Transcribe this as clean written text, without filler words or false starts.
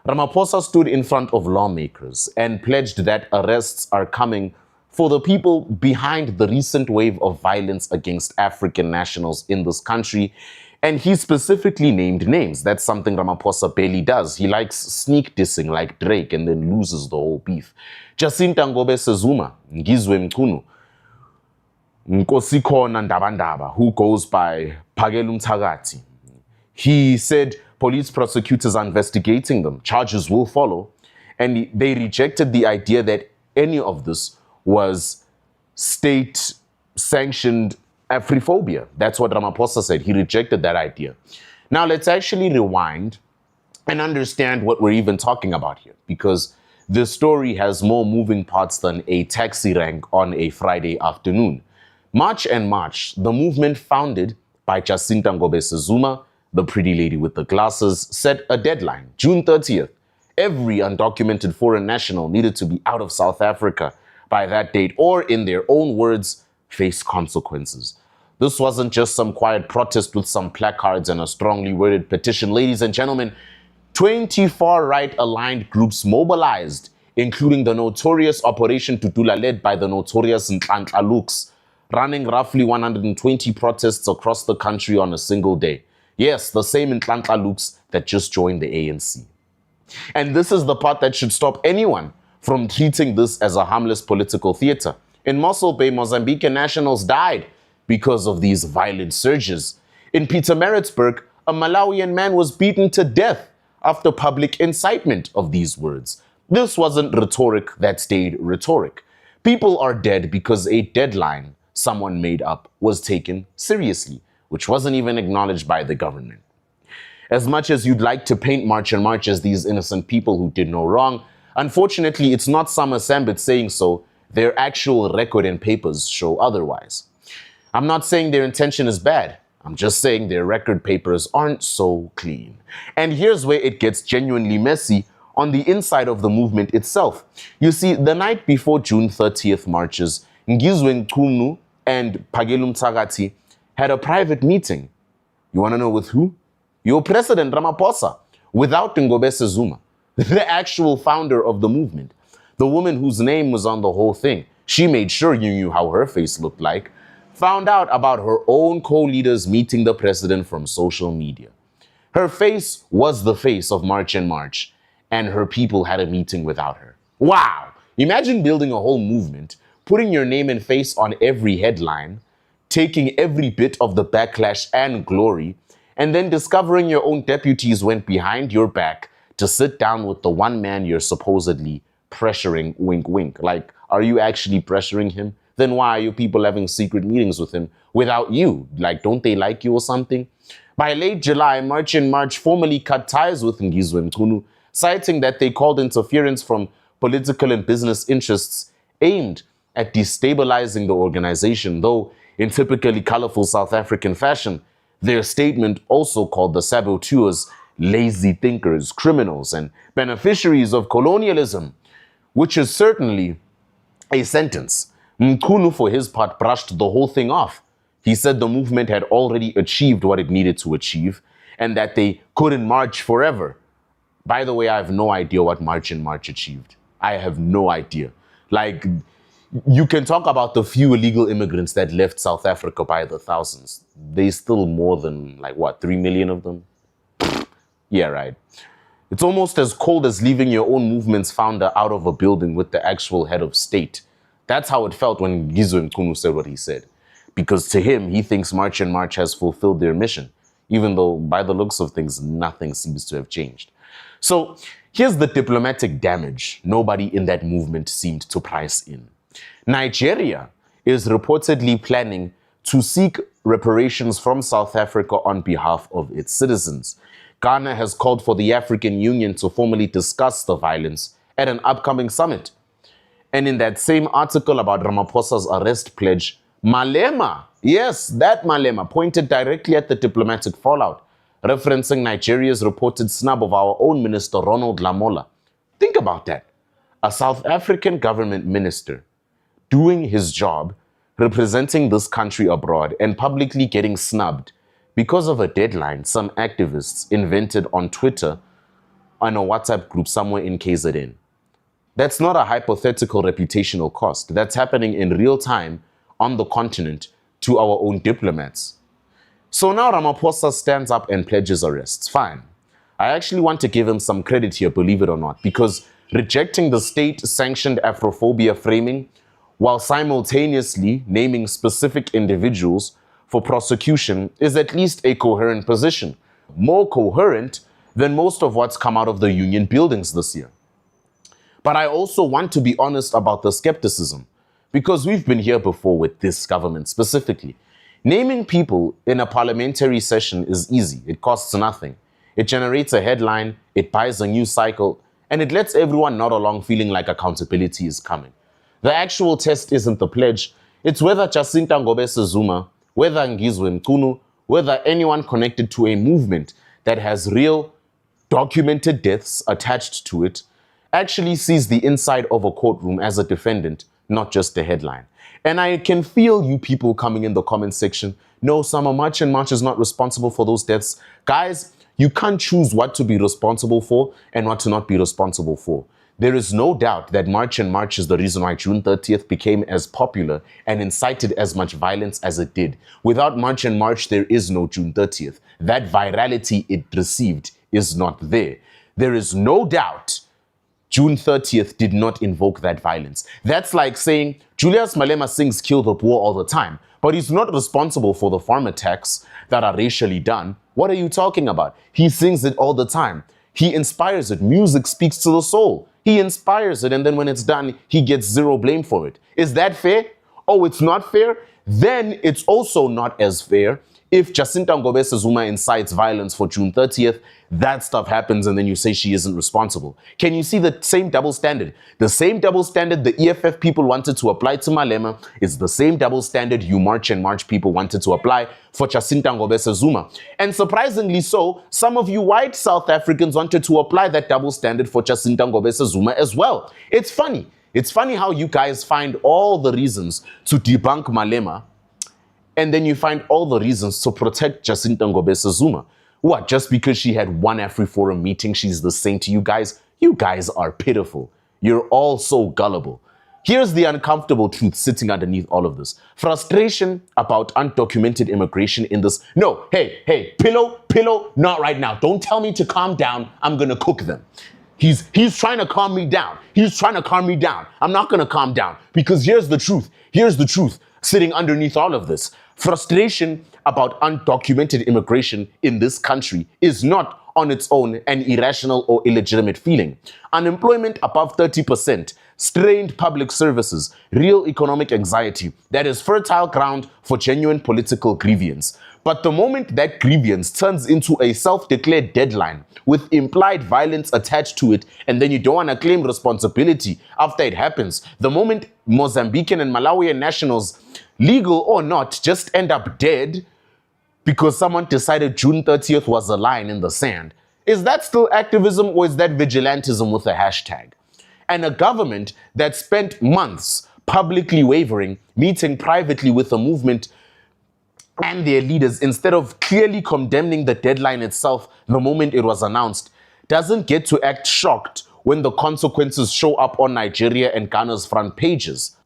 Ramaphosa stood in front of lawmakers and pledged that arrests are coming for the people behind the recent wave of violence against African nationals in this country. And he specifically named names. That's something Ramaphosa barely does. He likes sneak dissing like Drake and then loses the whole beef. Jacinta Ngobese-Zuma, Ngizwe Mchunu, Nkosikhona Ndabandaba, who goes by Phakela Umthakathi. He said police prosecutors are investigating them. Charges will follow. And they rejected the idea that any of this was state-sanctioned Xenophobia. That's what Ramaphosa said. He rejected that idea. Now, let's actually rewind and understand what we're even talking about here, because this story has more moving parts than a taxi rank on a Friday afternoon. March and March, the movement founded by Jacinta Ngobese-Zuma, the pretty lady with the glasses, set a deadline, June 30th. Every undocumented foreign national needed to be out of South Africa by that date, or in their own words, face consequences. This wasn't just some quiet protest with some placards and a strongly worded petition. Ladies and gentlemen, 20 far-right aligned groups mobilized, including the notorious Operation Tutula led by the notorious Nhlanhla Lux, running roughly 120 protests across the country on a single day. Yes, the same Nhlanhla Lux that just joined the ANC. And this is the part that should stop anyone from treating this as a harmless political theater. In Mossel Bay, Mozambican nationals died because of these violent surges. In Pietermaritzburg, a Malawian man was beaten to death after public incitement of these words. This wasn't rhetoric that stayed rhetoric. People are dead because a deadline someone made up was taken seriously, which wasn't even acknowledged by the government. As much as you'd like to paint March and March as these innocent people who did no wrong, unfortunately, it's not Summer Sambit saying so. Their actual record and papers show otherwise. I'm not saying their intention is bad. I'm just saying their record papers aren't so clean. And here's where it gets genuinely messy on the inside of the movement itself. You see, the night before June 30th marches, Ngizwe Mchunu and Phakela Umthakathi had a private meeting. You want to know with who? Your President Ramaphosa, without Ngobese-Zuma, the actual founder of the movement. The woman whose name was on the whole thing. She made sure you knew how her face looked like. Found out about her own co-leaders meeting the president from social media. Her face was the face of March and March, and her people had a meeting without her. Wow! Imagine building a whole movement, putting your name and face on every headline, taking every bit of the backlash and glory, and then discovering your own deputies went behind your back to sit down with the one man you're supposedly pressuring, wink, wink. Like, are you actually pressuring him? Then why are you people having secret meetings with him without you? Like, don't they like you or something? By late July, March and March formally cut ties with Ngizwe Mchunu, citing that they called interference from political and business interests aimed at destabilizing the organization, though in typically colorful South African fashion, their statement also called the saboteurs lazy thinkers, criminals, and beneficiaries of colonialism, which is certainly a sentence. Mchunu, for his part, brushed the whole thing off. He said the movement had already achieved what it needed to achieve and that they couldn't march forever. By the way, I have no idea what March and March achieved. I have no idea. Like, you can talk about the few illegal immigrants that left South Africa by the thousands. There's still more than, like, what, 3 million of them? Yeah, right. It's almost as cold as leaving your own movement's founder out of a building with the actual head of state. That's how it felt when Ngizwe Mchunu said what he said. Because to him, he thinks March and March has fulfilled their mission, even though by the looks of things, nothing seems to have changed. So here's the diplomatic damage nobody in that movement seemed to price in. Nigeria is reportedly planning to seek reparations from South Africa on behalf of its citizens. Ghana has called for the African Union to formally discuss the violence at an upcoming summit. And in that same article about Ramaphosa's arrest pledge, Malema, yes, that Malema, pointed directly at the diplomatic fallout, referencing Nigeria's reported snub of our own minister, Ronald Lamola. Think about that. A South African government minister doing his job, representing this country abroad and publicly getting snubbed because of a deadline some activists invented on Twitter on a WhatsApp group somewhere in KZN. That's not a hypothetical reputational cost. That's happening in real time on the continent to our own diplomats. So now Ramaphosa stands up and pledges arrests. Fine. I actually want to give him some credit here, believe it or not, because rejecting the state-sanctioned Afrophobia framing while simultaneously naming specific individuals for prosecution is at least a coherent position. More coherent than most of what's come out of the union buildings this year. But I also want to be honest about the skepticism, because we've been here before with this government specifically. Naming people in a parliamentary session is easy. It costs nothing. It generates a headline, it buys a news cycle, and it lets everyone nod along feeling like accountability is coming. The actual test isn't the pledge. It's whether Jacinta Ngobese-Zuma, whether Ngizwe Mchunu, whether anyone connected to a movement that has real documented deaths attached to it actually sees the inside of a courtroom as a defendant, not just a headline. And I can feel you people coming in the comment section. No, Summer March and March is not responsible for those deaths. Guys, you can't choose what to be responsible for and what to not be responsible for. There is no doubt that March and March is the reason why June 30th became as popular and incited as much violence as it did. Without March and March, there is no June 30th. That virality it received is not there. There is no doubt June 30th did not invoke that violence. That's like saying Julius Malema sings Kill the Poor all the time, but he's not responsible for the farm attacks that are racially done. What are you talking about? He sings it all the time. He inspires it. Music speaks to the soul. He inspires it, and then when it's done, he gets zero blame for it. Is that fair? Oh, it's not fair? Then it's also not as fair if Jacinta Ngobese-Zuma incites violence for June 30th, that stuff happens and then you say she isn't responsible. Can you see the same double standard? The same double standard the EFF people wanted to apply to Malema is the same double standard you March and March people wanted to apply for Jacinta Ngobese-Zuma. And surprisingly so, some of you white South Africans wanted to apply that double standard for Jacinta Ngobese-Zuma as well. It's funny. It's funny how you guys find all the reasons to debunk Malema, and then you find all the reasons to protect Jacinta Ngobese-Zuma. What, just because she had one AfriForum meeting, she's the same to you guys? You guys are pitiful. You're all so gullible. Here's the uncomfortable truth sitting underneath all of this. Frustration about undocumented immigration in this. No, hey, pillow, not right now. Don't tell me to calm down. I'm gonna cook them. He's trying to calm me down. He's trying to calm me down. I'm not gonna calm down, because here's the truth. Here's the truth sitting underneath all of this. Frustration about undocumented immigration in this country is not on its own an irrational or illegitimate feeling. Unemployment above 30%, strained public services, real economic anxiety, that is fertile ground for genuine political grievance. But the moment that grievance turns into a self-declared deadline with implied violence attached to it, and then you don't want to claim responsibility after it happens, the moment Mozambican and Malawian nationals, legal or not, just end up dead because someone decided June 30th was a line in the sand, is that still activism, or is that vigilantism with a hashtag? And a government that spent months publicly wavering, meeting privately with the movement and their leaders, instead of clearly condemning the deadline itself the moment it was announced, doesn't get to act shocked when the consequences show up on Nigeria and Ghana's front pages.